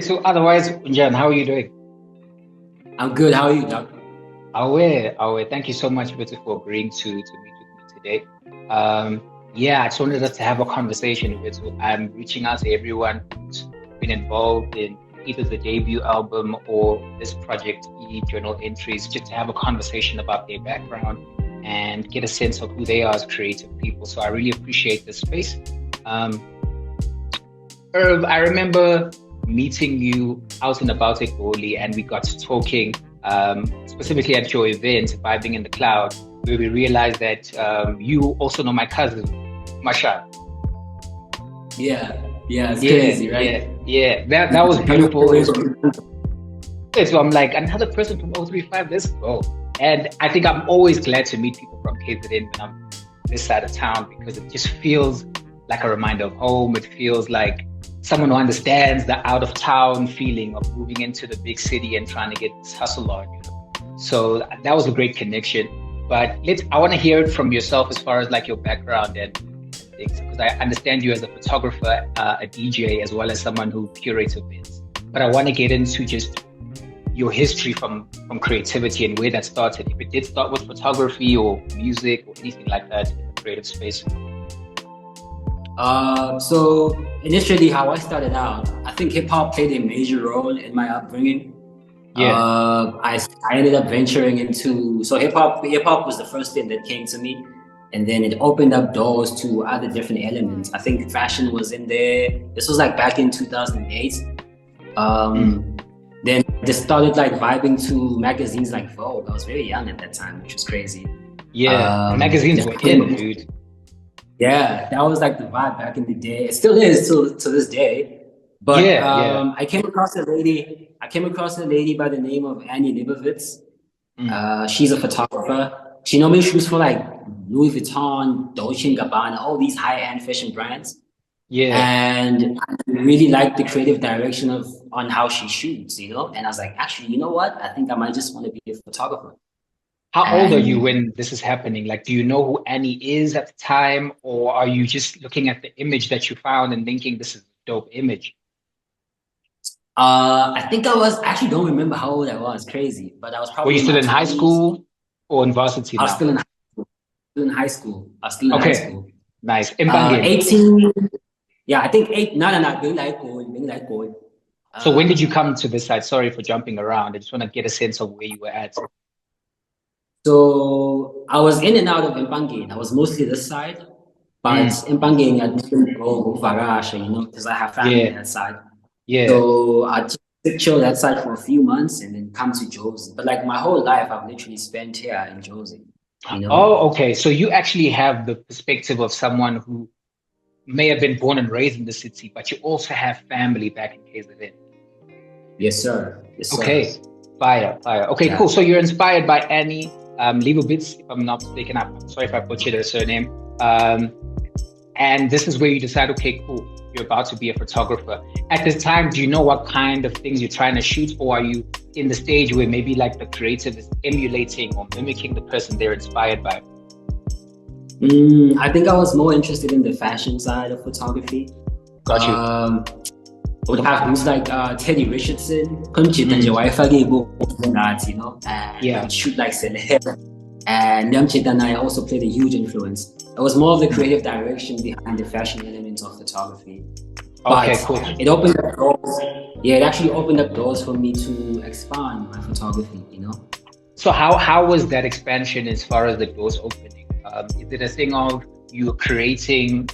So otherwise, Jan, how are you doing? I'm good. How are you, Doc? Awe. Thank you so much, Victor, for agreeing to meet with me today. Um, yeah, I just wanted us to have a conversation, Victor. I'm reaching out to everyone who's been involved in either the debut album or this project, journal entries, just to have a conversation about their background and get a sense of who they are as creative people. So I really appreciate this space. Um, Irv, I remember meeting you out and about at Boli, and we got to talking specifically at your event, Vibing in the Cloud, where we realized that you also know my cousin, Masha. Yeah, yeah, it's Yeah, crazy, right? yeah. That was beautiful. So I'm like, another person from 035, let's go. And I think I'm always glad to meet people from KZN when I'm this side of town because it just feels like a reminder of home. It feels like someone who understands the out of town feeling of moving into the big city and trying to get this hustle on, you know. So that was a great connection. But I want to hear it from yourself as far as like your background and things, because I understand you as a photographer, a DJ, as well as someone who curates events. But I want to get into just your history from creativity and where that started. If it did start with photography or music or anything like that in the creative space. So initially, how I started out, I think hip hop played a major role in my upbringing. Yeah. I ended up venturing into hip hop. Hip hop was the first thing that came to me, and then it opened up doors to other different elements. I think fashion was in there. This was like back in 2008. Then I just started like vibing to magazines like Vogue. I was very young at that time, which was crazy. Yeah, magazines were in, dude. Yeah, that was like the vibe back in the day. It still is to this day. But yeah. I came across a lady. I came across a lady by the name of Annie Leibovitz. She's a photographer. She normally shoots for like Louis Vuitton, Dolce & Gabbana, all these high-end fashion brands. Yeah. And I really liked the creative direction on how she shoots, you know? And I was like, actually, you know what? I think I might just want to be a photographer. How old are you when this is happening? Like, do you know who Annie is at the time, or are you just looking at the image that you found and thinking this is a dope image? I think I actually don't remember how old I was. Crazy, but I was probably. Were you still in high school or in varsity now? I was still in high school. Still in high school. I was still in high school. Nice. 18. Yeah, I think eight. No. Being like going. So when did you come to this side? Sorry for jumping around. I just want to get a sense of where you were at. So I was in and out of Mpangeni. I was mostly this side, but Mpangeni I didn't go Varasha, you know, because I have family on that side. Yeah. So I just chill that side for a few months and then come to Josie. But like my whole life, I've literally spent here in Josie. You know? Oh, okay. So you actually have the perspective of someone who may have been born and raised in the city, but you also have family back in KZN. Yes, sir. Yes, sir. Okay. Fire. Okay, yeah. Cool. So you're inspired by Annie Leibovitz, if I'm not mistaken. I'm sorry if I butchered her surname. And this is where you decide, okay, cool, you're about to be a photographer. At this time, do you know what kind of things you're trying to shoot, or are you in the stage where maybe like the creative is emulating or mimicking the person they're inspired by? I think I was more interested in the fashion side of photography. Got you. I would have things like Teddy Richardson, you know, and shoot like Celeb. And I also played a huge influence. It was more of the creative direction behind the fashion elements of photography. Okay, cool. It opened up doors. Yeah, it actually opened up doors for me to expand my photography, you know? So how was that expansion as far as the doors opening? Is it a thing of you creating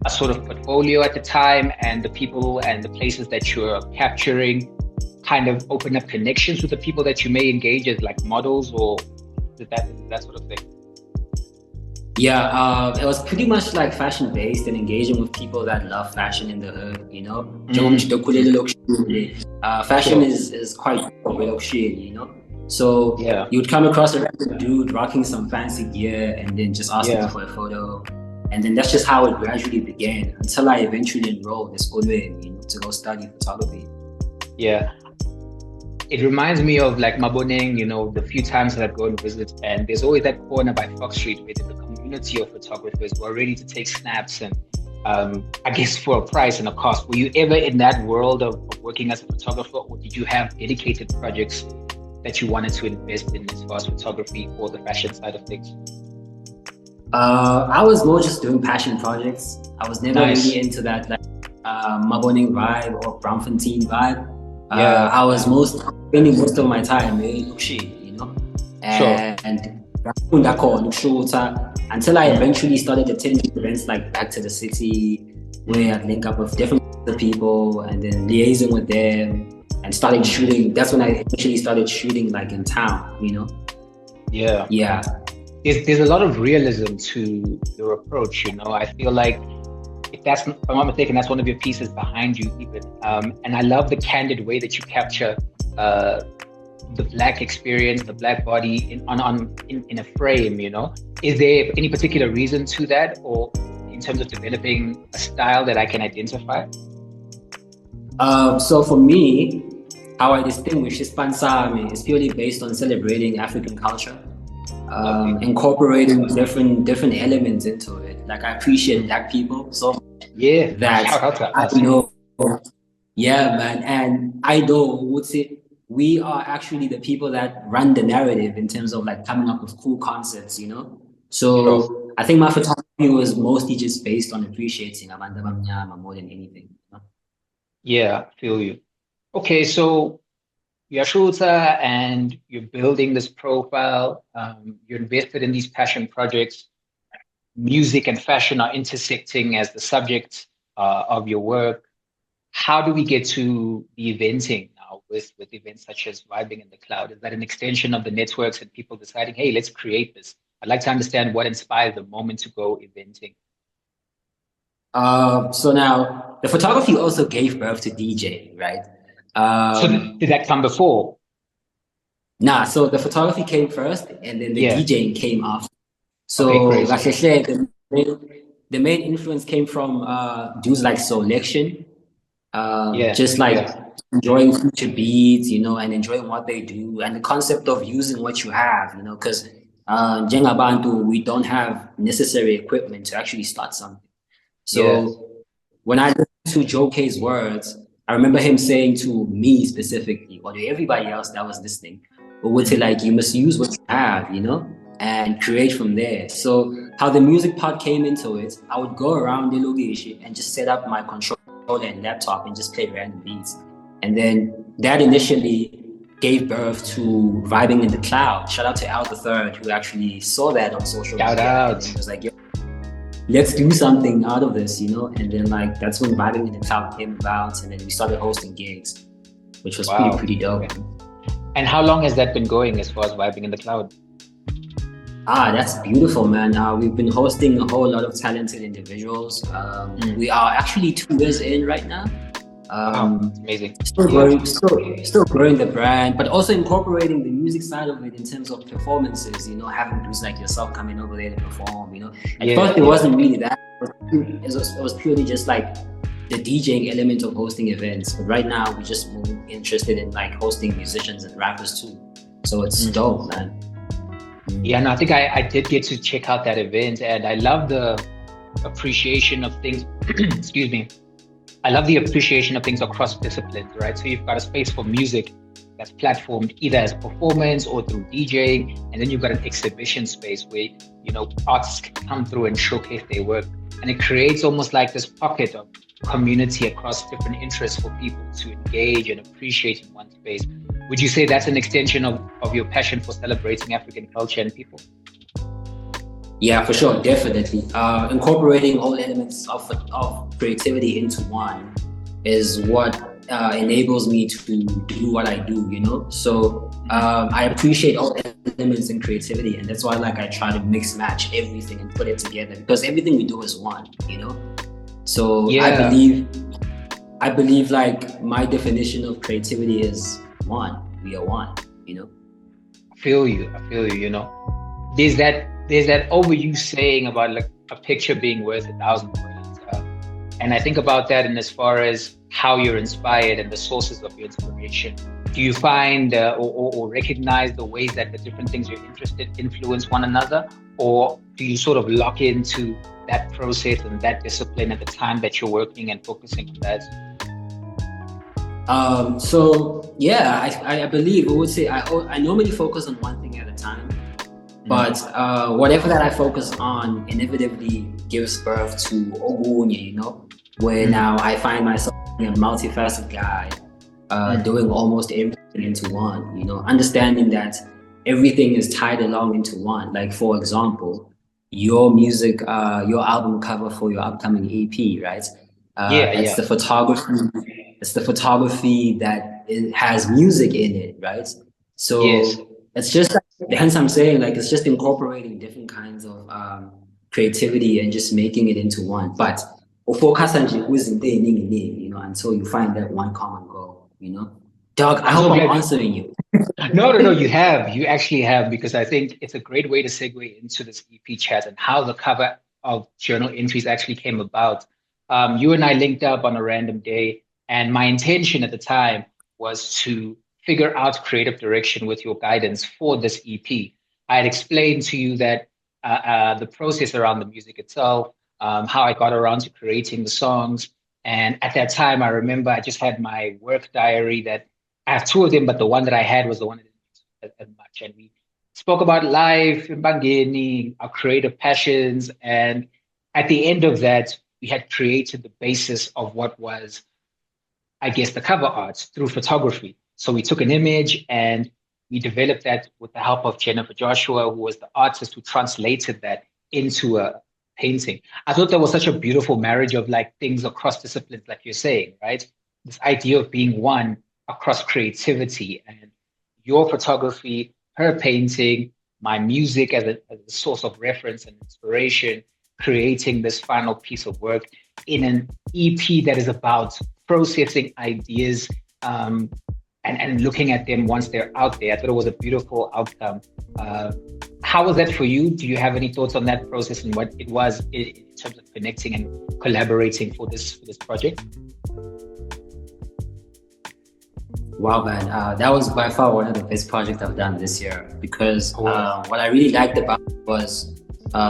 a sort of portfolio at the time and the people and the places that you're capturing kind of open up connections with the people that you may engage as like models, or that sort of thing? Yeah, it was pretty much like fashion based and engaging with people that love fashion in the hood, you know? Fashion is quite you know? So you would come across a random dude rocking some fancy gear and then just asking for a photo. And then that's just how it gradually began until I eventually enrolled in school, you know, to go study photography. Yeah. It reminds me of like Maboneng, you know, the few times that I go and visit, and there's always that corner by Fox Street where there's a community of photographers who are ready to take snaps and I guess for a price and a cost. Were you ever in that world of working as a photographer, or did you have dedicated projects that you wanted to invest in as far as photography or the fashion side of things? I was more just doing passion projects. I was never really into that like Maboning vibe or Braamfontein vibe. I was spending most of my time in Lungelo, you know, and until I eventually started attending events like Back to the City, where I'd link up with different people and then liaising with them and started shooting. That's when I actually started shooting like in town, you know? Yeah. There's a lot of realism to your approach, you know. I feel like, if I'm not mistaken, that's one of your pieces behind you even. And I love the candid way that you capture the Black experience, the Black body in a frame, you know. Is there any particular reason to that, or in terms of developing a style that I can identify? So for me, how I distinguish Ispansami is purely based on celebrating African culture, incorporating different elements into it. Like I appreciate Black people so much that I know, man, and I know we are actually the people that run the narrative in terms of like coming up with cool concepts, you know. So I think my photography was mostly just based on appreciating abantu abamnyama more than anything. You know? Yeah, I feel you. Okay, so you're a shooter and you're building this profile. You're invested in these passion projects. Music and fashion are intersecting as the subject of your work. How do we get to the eventing now with events such as Vibing in the Cloud? Is that an extension of the networks and people deciding, hey, let's create this? I'd like to understand what inspired the moment to go eventing. So now the photography also gave birth to DJ, right? So did that come before? Nah, so the photography came first and then the DJing came after. So like I said, the main influence came from dudes like Selection, just like enjoying future beats, you know, and enjoying what they do, and the concept of using what you have, you know, because abantu, we don't have necessary equipment to actually start something. So when I listened to Joe K's words, I remember him saying to me specifically, or to everybody else that was listening, but would say like, you must use what you have, you know, and create from there. So how the music part came into it, I would go around the location and just set up my controller and laptop and just play random beats. And then that initially gave birth to Vibing in the Cloud. Shout out to Al the Third, who actually saw that on social media. Shout out. He was like, yo, let's do something out of this, you know? And then like, that's when Vibing in the Cloud came about, and then we started hosting gigs, which was pretty dope. Okay. And how long has that been going as far as Vibing in the Cloud? That's beautiful, man. We've been hosting a whole lot of talented individuals. We are actually 2 years in right now. Amazing. Still growing the brand, but also incorporating the music side of it in terms of performances, you know, having dudes like yourself coming over there to perform, you know. At first, it wasn't really that. It was purely just like the DJing element of hosting events. But right now, we're just more interested in like hosting musicians and rappers too. So it's dope, man. Yeah, and I think I did get to check out that event, and I love the appreciation of things. Excuse me. I love the appreciation of things across disciplines, right? So you've got a space for music that's platformed either as performance or through DJing, and then you've got an exhibition space where, you know, artists can come through and showcase their work, and it creates almost like this pocket of community across different interests for people to engage and appreciate in one space. Would you say that's an extension of your passion for celebrating African culture and people? Yeah, for sure, definitely. Incorporating all elements of creativity into one is what enables me to do what I do, you know? So I appreciate all elements in creativity, and that's why like I try to mix match everything and put it together, because everything we do is one, you know? So I believe like my definition of creativity is one. We are one, you know? I feel you, you know? There's that overused saying about like a picture being worth 1,000 words. And I think about that in as far as how you're inspired and the sources of your inspiration. Do you find or recognize the ways that the different things you're interested in influence one another? Or do you sort of lock into that process and that discipline at the time that you're working and focusing on that? So yeah, I believe I would say I normally focus on one thing at a time, but whatever that I focus on inevitably gives birth to ogunye, you know, where now I find myself being a multifaceted guy, doing almost everything into one, you know, understanding that everything is tied along into one. Like for example, your music, your album cover for your upcoming EP, right? It's the photography. It's the photography that has music in it, right? So it's just, hence I'm saying, like, it's just incorporating different kinds of creativity and just making it into one. But focus on, you know, until you find that one common goal, you know. Doug, I hope I'm answering you. No, you have. You actually have, because I think it's a great way to segue into this EP chat and how the cover of Journal Entries actually came about. You and I linked up on a random day, and my intention at the time was to figure out creative direction with your guidance for this EP. I had explained to you that the process around the music itself, how I got around to creating the songs. And at that time, I remember I just had my work diary that I have two of them, but the one that I had was the one that didn't use as much. And we spoke about life, Mbangeni, our creative passions. And at the end of that, we had created the basis of what was, I guess, the cover art through photography. So we took an image and we developed that with the help of Jennifer Joshua, who was the artist who translated that into a painting. I thought that was such a beautiful marriage of like things across disciplines, like you're saying, right? This idea of being one across creativity, and your photography, her painting, my music as a source of reference and inspiration, creating this final piece of work in an EP that is about processing ideas and looking at them once they're out there. I thought it was a beautiful outcome. How was that for you? Do you have any thoughts on that process and what it was in terms of connecting and collaborating for this project? Wow, man, that was by far one of the best projects I've done this year, because what I really liked about it was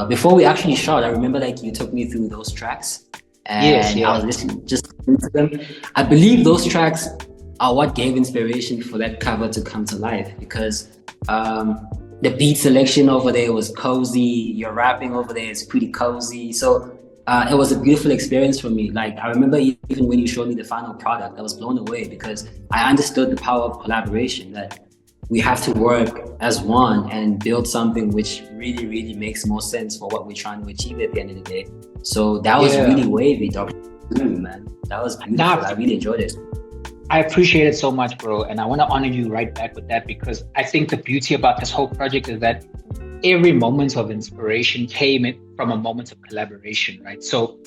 before we actually shot, I remember like you took me through those tracks, and I was listening to them. I believe those tracks are what gave inspiration for that cover to come to life, because the beat selection over there was cozy, your rapping over there is pretty cozy. So it was a beautiful experience for me. Like, I remember even when you showed me the final product, I was blown away, because I understood the power of collaboration, that we have to work as one and build something which really, really makes more sense for what we're trying to achieve at the end of the day. So that was really wavy, Dr. Man. That was beautiful. I really enjoyed it. I appreciate it so much, bro. And I want to honor you right back with that, because I think the beauty about this whole project is that every moment of inspiration came from a moment of collaboration, right? So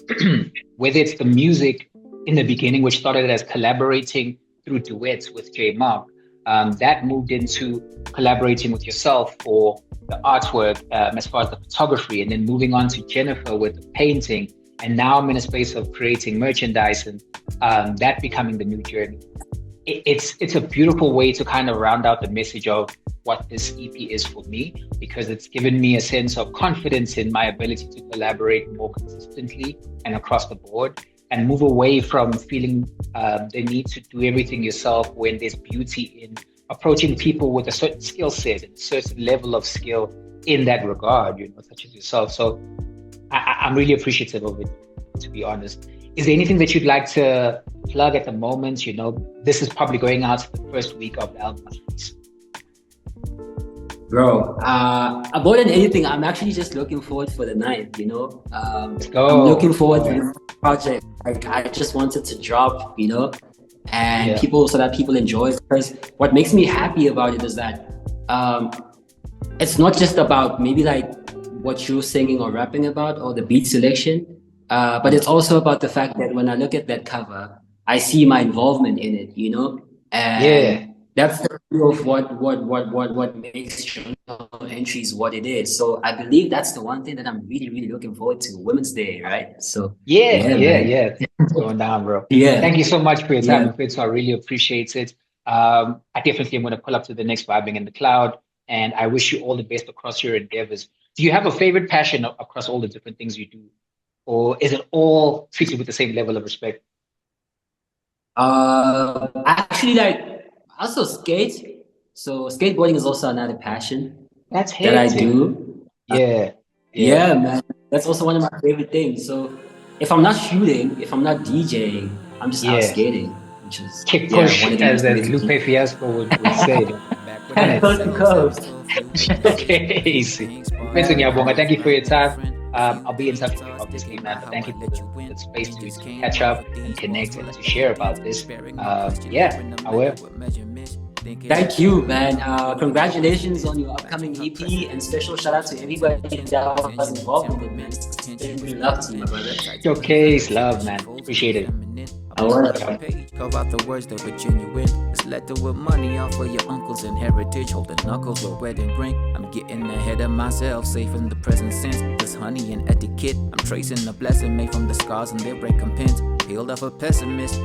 whether it's the music in the beginning, which started as collaborating through duets with J Mark, that moved into collaborating with yourself for the artwork, as far as the photography, and then moving on to Jennifer with the painting. And now I'm in a space of creating merchandise, and that becoming the new journey. It's a beautiful way to kind of round out the message of what this EP is for me, because it's given me a sense of confidence in my ability to collaborate more consistently and across the board, and move away from feeling the need to do everything yourself, when there's beauty in approaching people with a certain skill set and a certain level of skill in that regard, you know, such as yourself. So I'm really appreciative of it, to be honest. Is there anything that you'd like to plug at the moment? You know, this is probably going out the first week of the album release. Bro, more than anything, I'm actually just looking forward for the night, you know? Let's go. I'm looking forward to this project. Like, I just wanted to drop, you know, and so that people enjoy it. Because what makes me happy about it is that it's not just about maybe like what you're singing or rapping about or the beat selection, but it's also about the fact that when I look at that cover, I see my involvement in it, you know? And that's the view of what makes Journal Entries what it is. So I believe that's the one thing that I'm really, really looking forward to, Women's Day, right? So yeah. Going down, bro. Thank you so much for your time, Fitz. I really appreciate it. I definitely am going to pull up to the next Vibing in the Cloud, and I wish you all the best across your endeavors. Do you have a favorite passion across all the different things you do? or is it all treated with the same level of respect? Actually, like also skate. So skateboarding is also another passion That's that I hectic. do. Yeah. Yeah, man. That's also one of my favorite things. So if I'm not shooting, if I'm not DJing, I'm just out Yeah. skating, which is Kick one push, of the as most Lupe amazing Fiasco would say. Run it. coast to coast. Okay, easy. Mr. Nyabonga, thank you for your time. I'll be in touch with you, obviously, man. But thank you for the space to catch up and connect and to share about this. Yeah, I will. Thank you, man. Congratulations on your upcoming EP, and special shout out to everybody that was involved in it, man. It's love to you, my brother. Okay, it's love, man. Appreciate it. Carve out the words that were genuine. It's letter with money off of your uncles and heritage. Holding knuckles with wedding ring. I'm getting ahead of myself, safe in the present sense. There's honey and etiquette. I'm tracing the blessing made from the scars and their recompense. Healed of a pessimist.